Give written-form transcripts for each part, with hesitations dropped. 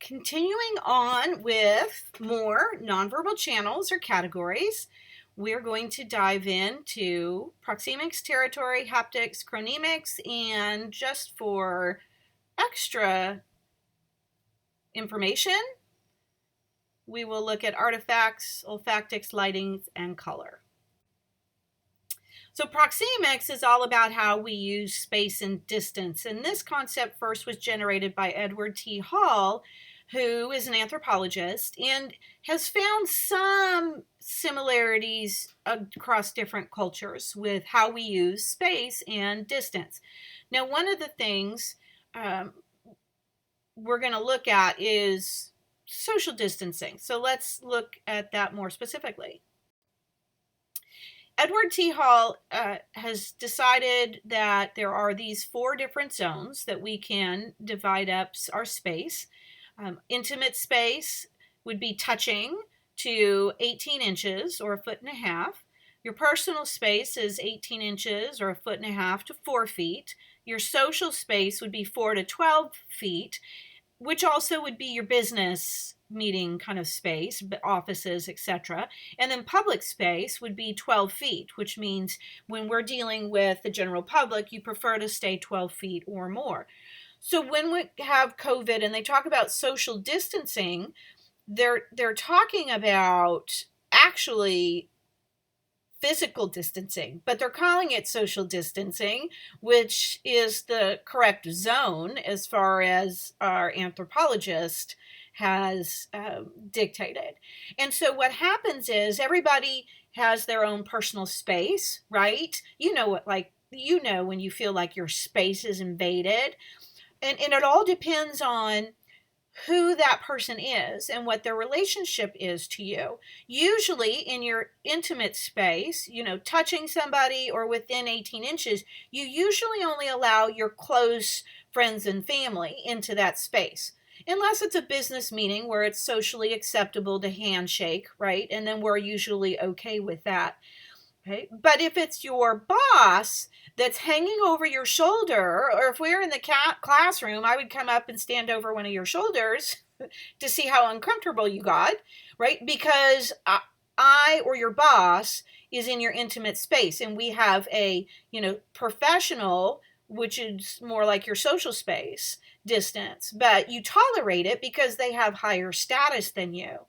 Continuing on with more nonverbal channels or categories, we're going to dive into proxemics, territory, haptics, chronemics, and just for extra information, we will look at artifacts, olfactics, lighting, and color. So proxemics is all about how we use space and distance, and this concept first was generated by Edward T. Hall, who is an anthropologist and has found some similarities across different cultures with how we use space and distance. Now, one of the things we're going to look at is social distancing. So let's look at that more specifically. Edward T. Hall has decided that there are these 4 different zones that we can divide up our space. Intimate space would be touching to 18 inches or 1.5 feet. Your personal space is 18 inches or 1.5 feet to 4 feet. Your social space would be 4 to 12 feet, which also would be your business meeting kind of space, offices, etc. And then public space would be 12 feet, which means when we're dealing with the general public, you prefer to stay 12 feet or more. So when we have COVID and they talk about social distancing, they're talking about actually physical distancing, but they're calling it social distancing, which is the correct zone as far as our anthropologist has dictated. And so what happens is everybody has their own personal space, right? You know what, when you feel like your space is invaded. And it all depends on who that person is and what their relationship is to you. Usually in your intimate space, touching somebody or within 18 inches, you usually only allow your close friends and family into that space. Unless it's a business meeting where it's socially acceptable to handshake, right? And then we're usually okay with that. Okay? But if it's your boss that's hanging over your shoulder, or if we're in the classroom, I would come up and stand over one of your shoulders to see how uncomfortable you got, right? Because I or your boss is in your intimate space, and we have a, professional, which is more like your social space distance, but you tolerate it because they have higher status than you,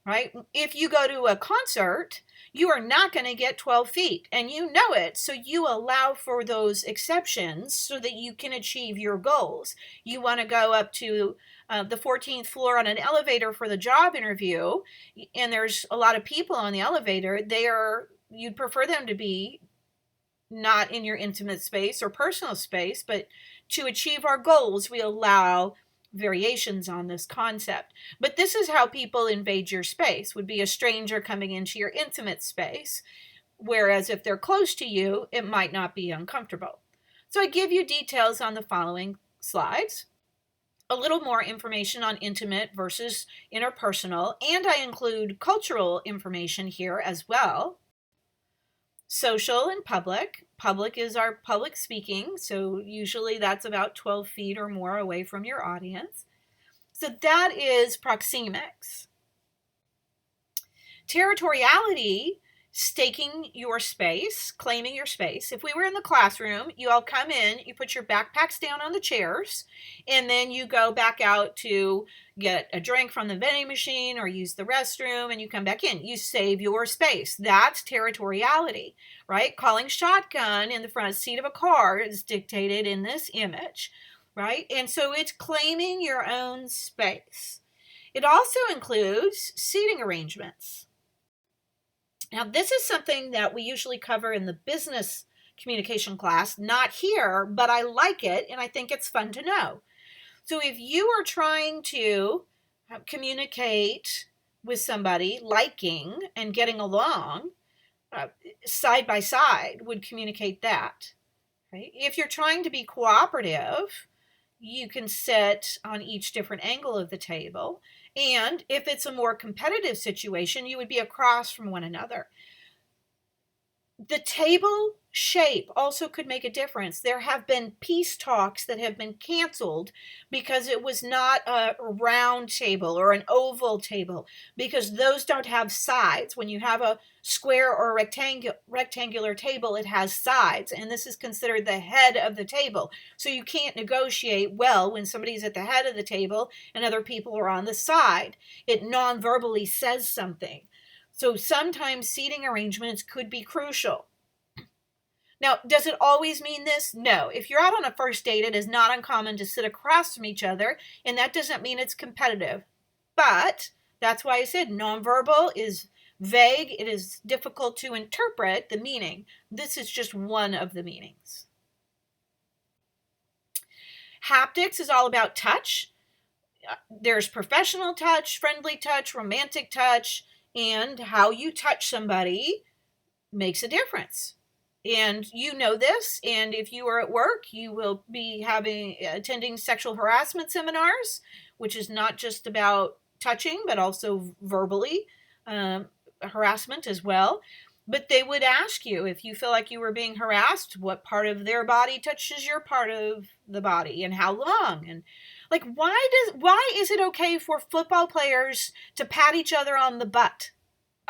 right? If you go to a concert, you are not going to get 12 feet, and you know it. So you allow for those exceptions so that you can achieve your goals. You want to go up to the 14th floor on an elevator for the job interview, and there's a lot of people on the elevator. You'd prefer them to be not in your intimate space or personal space, but to achieve our goals, we allow variations on this concept. But this is how people invade your space, would be a stranger coming into your intimate space, whereas if they're close to you, it might not be uncomfortable. So I give you details on the following slides, a little more information on intimate versus interpersonal, and I include cultural information here as well. Social and public. Public is our public speaking, so usually that's about 12 feet or more away from your audience. So that is proxemics. Territoriality, staking your space, claiming your space. If we were in the classroom, you all come in, you put your backpacks down on the chairs, and then you go back out to get a drink from the vending machine or use the restroom, and you come back in. You save your space. That's territoriality, right? Calling shotgun in the front seat of a car is dictated in this image, right? And so it's claiming your own space. It also includes seating arrangements. Now, this is something that we usually cover in the business communication class, not here, but I like it and I think it's fun to know. So if you are trying to communicate with somebody, liking and getting along, side by side would communicate that. Right? If you're trying to be cooperative, you can sit on each different angle of the table. And if it's a more competitive situation, you would be across from one another. The table shape also could make a difference. There have been peace talks that have been canceled because it was not a round table or an oval table, because those don't have sides. When you have a square or rectangular table, it has sides, and this is considered the head of the table. So you can't negotiate well when somebody's at the head of the table and other people are on the side. It non-verbally says something. So sometimes seating arrangements could be crucial. Now, does it always mean this? No. If you're out on a first date, it is not uncommon to sit across from each other, and that doesn't mean it's competitive. But that's why I said nonverbal is vague. It is difficult to interpret the meaning. This is just one of the meanings. Haptics is all about touch. There's professional touch, friendly touch, romantic touch, and how you touch somebody makes a difference. And you know this, and if you are at work, you will be attending sexual harassment seminars, which is not just about touching, but also verbally harassment as well. But they would ask you, if you feel like you were being harassed, what part of their body touches your part of the body and how long. And like, why is it okay for football players to pat each other on the butt?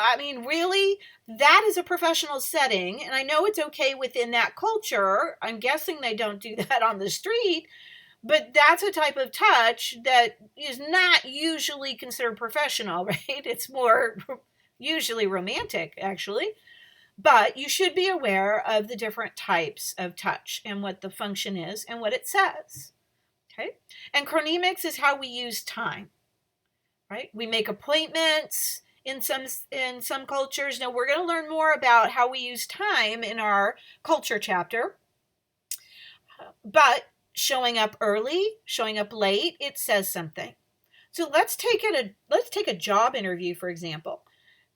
I mean, really? That is a professional setting, and I know it's okay within that culture. I'm guessing they don't do that on the street, but that's a type of touch that is not usually considered professional, right? It's more usually romantic, actually. But you should be aware of the different types of touch and what the function is and what it says. Okay? And chronemics is how we use time, right? We make appointments in some cultures. Now, we're going to learn more about how we use time in our culture chapter. But showing up early, showing up late, it says something. So let's take a job interview, for example.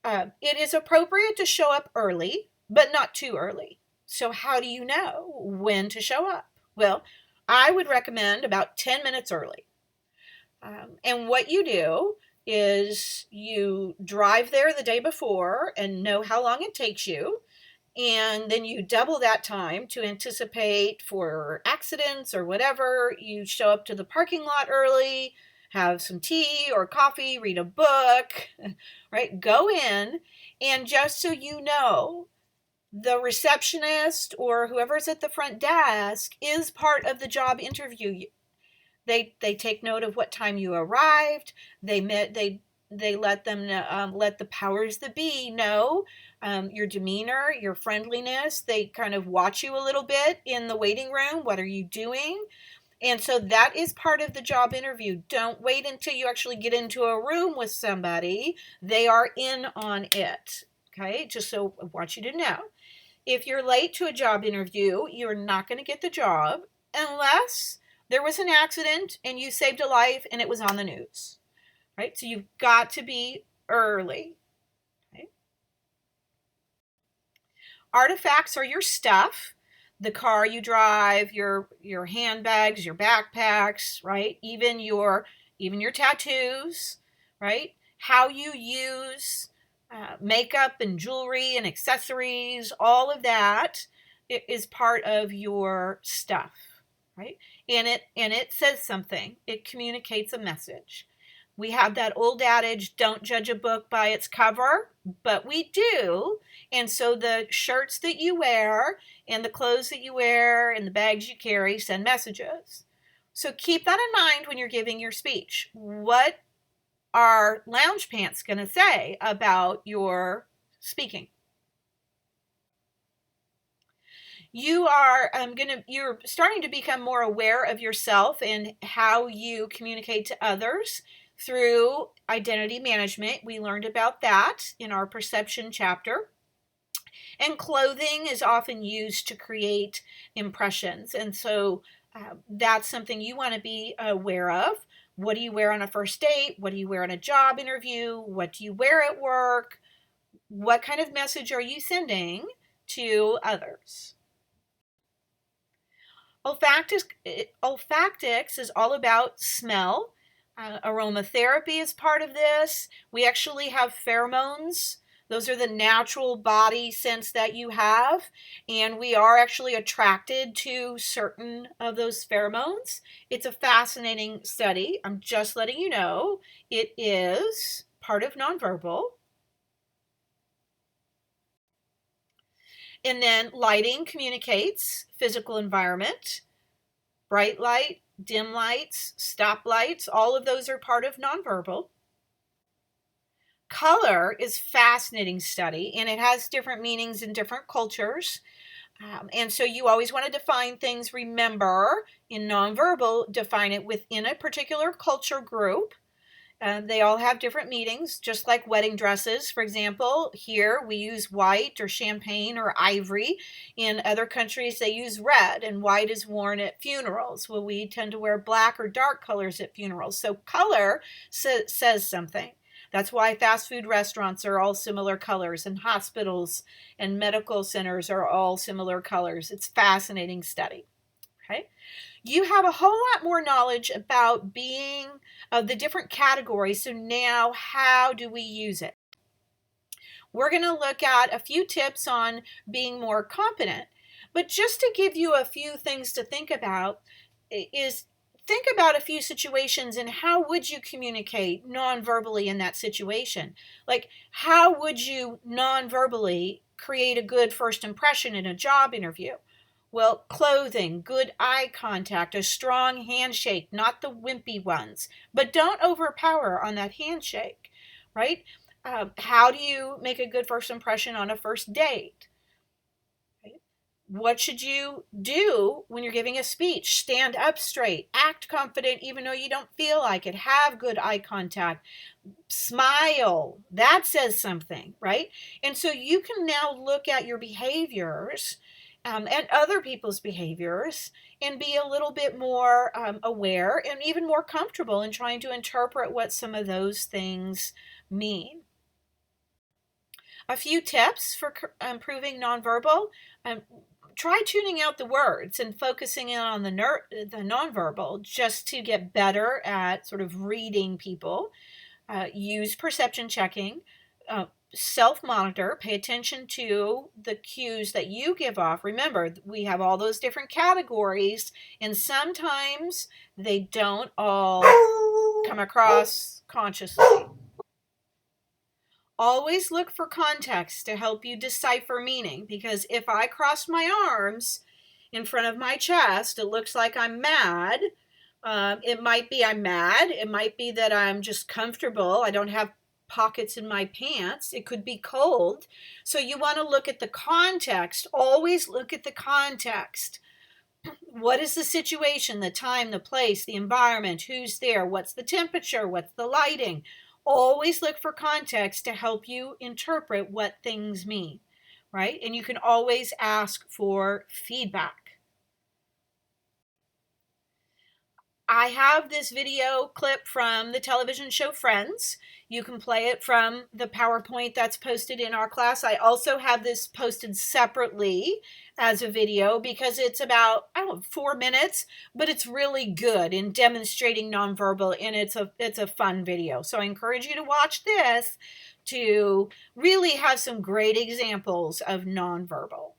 It is appropriate to show up early, but not too early. So how do you know when to show up? Well, I would recommend about 10 minutes early. And what you do is you drive there the day before and know how long it takes you. And then you double that time to anticipate for accidents or whatever. You show up to the parking lot early, have some tea or coffee, read a book, right? Go in, and just so you know, the receptionist or whoever's at the front desk is part of the job interview. They take note of what time you arrived. They let them let the powers that be know your demeanor, your friendliness. They kind of watch you a little bit in the waiting room. What are you doing? And so that is part of the job interview. Don't wait until you actually get into a room with somebody. They are in on it. Okay, just so I want you to know. If you're late to a job interview, you're not going to get the job unless there was an accident and you saved a life and it was on the news, right? So you've got to be early. Okay? Artifacts are your stuff, the car you drive, your handbags, your backpacks, right? Even your tattoos, right? How you use makeup and jewelry and accessories, all of that is part of your stuff, right? And it says something. It communicates a message. We have that old adage, don't judge a book by its cover, but we do. And so the shirts that you wear and the clothes that you wear and the bags you carry send messages. So keep that in mind when you're giving your speech. What are lounge pants going to say about your speaking? You're starting to become more aware of yourself and how you communicate to others through identity management. We learned about that in our perception chapter. And clothing is often used to create impressions. And so that's something you want to be aware of. What do you wear on a first date? What do you wear on a job interview? What do you wear at work? What kind of message are you sending to others? Olfactics is all about smell. Aromatherapy is part of this. We actually have pheromones Those are the natural body scents that you have, and we are actually attracted to certain of those pheromones. It's a fascinating study. I'm just letting you know it is part of nonverbal. And then lighting communicates physical environment, bright light, dim lights, stop lights, all of those are part of nonverbal. Color is fascinating study, and it has different meanings in different cultures. And so you always want to define things. Remember, in nonverbal, define it within a particular culture group. They all have different meanings, just like wedding dresses. For example, here we use white or champagne or ivory. In other countries, they use red, and white is worn at funerals. Well, we tend to wear black or dark colors at funerals. So color says something. That's why fast food restaurants are all similar colors, and hospitals and medical centers are all similar colors. It's a fascinating study. Okay. You have a whole lot more knowledge about being the different categories. So now how do we use it? We're going to look at a few tips on being more competent. But just to give you a few things to think about is think about a few situations and how would you communicate non-verbally in that situation? Like, how would you non-verbally create a good first impression in a job interview? Well, clothing, good eye contact, a strong handshake, not the wimpy ones, but don't overpower on that handshake, right? How do you make a good first impression on a first date? What should you do when you're giving a speech? Stand up straight, act confident even though you don't feel like it, have good eye contact, smile. That says something, right? And so you can now look at your behaviors and other people's behaviors and be a little bit more aware and even more comfortable in trying to interpret what some of those things mean. A few tips for improving nonverbal. Try tuning out the words and focusing in on the nonverbal just to get better at sort of reading people. Use perception checking. Self-monitor. Pay attention to the cues that you give off. Remember, we have all those different categories, and sometimes they don't all come across consciously. Always look for context to help you decipher meaning, because if I cross my arms in front of my chest, it looks like I'm mad. It might be I'm mad. It might be that I'm just comfortable. I don't have pockets in my pants. It could be cold. So you want to look at the context. Always look at the context. What is the situation, the time, the place, the environment, who's there, what's the temperature, what's the lighting? Always look for context to help you interpret what things mean, right? And you can always ask for feedback. I have this video clip from the television show Friends. You can play it from the PowerPoint that's posted in our class. I also have this posted separately as a video because it's about, 4 minutes, but it's really good in demonstrating nonverbal, and it's a fun video. So I encourage you to watch this to really have some great examples of nonverbal.